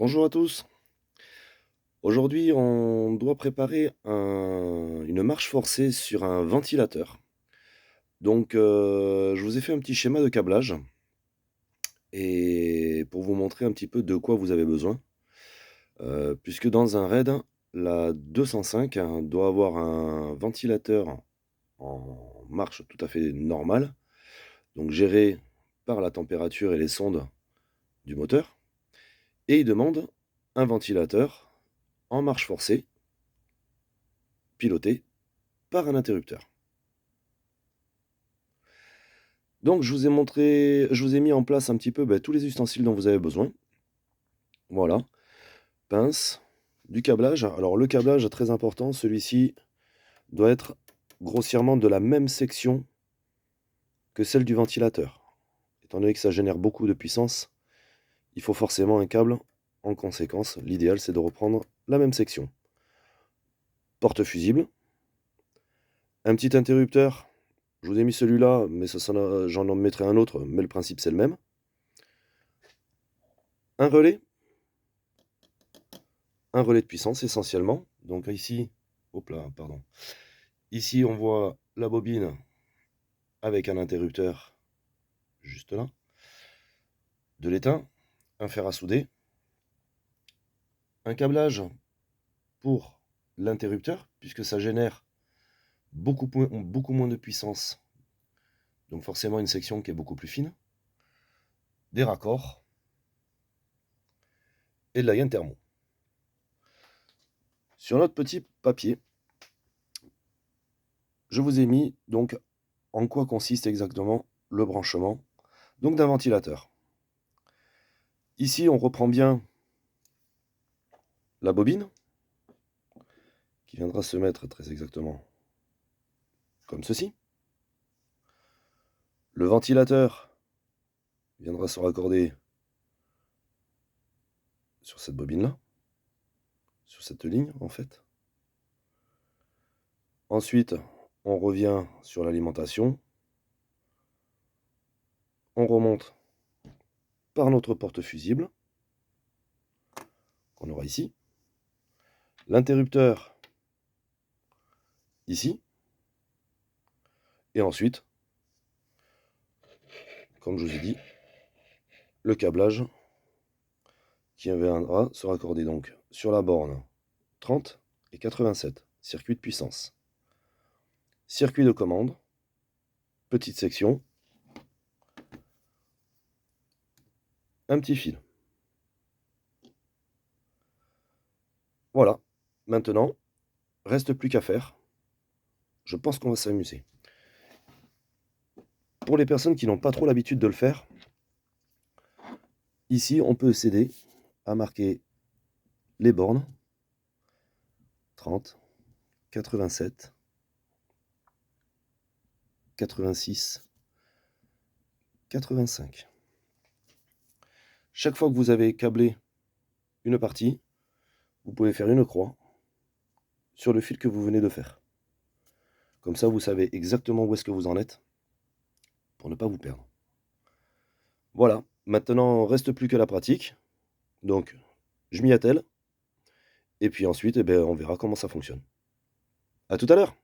Bonjour à tous. Aujourd'hui, on doit préparer une marche forcée sur un ventilateur. Donc, je vous ai fait un petit schéma de câblage et pour vous montrer un petit peu de quoi vous avez besoin. Puisque dans un RAID, la 205 doit avoir un ventilateur en marche tout à fait normale, donc géré par la température et les sondes du moteur, et il demande un ventilateur en marche forcée, piloté par un interrupteur. Donc je vous ai mis en place un petit peu, tous les ustensiles dont vous avez besoin. Voilà, pince, du câblage. Alors le câblage, très important, celui-ci doit être grossièrement de la même section que celle du ventilateur. Étant donné que ça génère beaucoup de puissance, il faut forcément un câble en conséquence. L'idéal, c'est de reprendre la même section. Porte fusible, un petit interrupteur. Je vous ai mis celui-là, mais j'en en mettrai un autre, mais le principe c'est le même. Un relais, un relais de puissance essentiellement. Donc ici, hop là, pardon. Ici, on voit la bobine avec un interrupteur juste là, de l'étain, un fer à souder, un câblage pour l'interrupteur, puisque ça génère beaucoup moins de puissance, donc forcément une section qui est beaucoup plus fine, des raccords et de la gaine thermo. Sur notre petit papier, je vous ai mis donc en quoi consiste exactement le branchement donc d'un ventilateur. Ici, on reprend bien la bobine, qui viendra se mettre très exactement comme ceci. Le ventilateur viendra se raccorder sur cette bobine-là, sur cette ligne en fait. Ensuite, on revient sur l'alimentation. On remonte par notre porte fusible, qu'on aura ici. L'interrupteur, ici. Et ensuite, comme je vous ai dit, le câblage qui viendra se raccorder donc sur la borne 30 et 87, circuit de puissance. Circuit de commande, petite section, un petit fil. Voilà, maintenant, reste plus qu'à faire. Je pense qu'on va s'amuser. Pour les personnes qui n'ont pas trop l'habitude de le faire, ici on peut s'aider à marquer les bornes 30, 87, 86, 85. Chaque fois que vous avez câblé une partie, vous pouvez faire une croix sur le fil que vous venez de faire. Comme ça, vous savez exactement où est-ce que vous en êtes pour ne pas vous perdre. Voilà, maintenant, reste plus que la pratique. Donc, je m'y attelle. Et puis ensuite, on verra comment ça fonctionne. À tout à l'heure!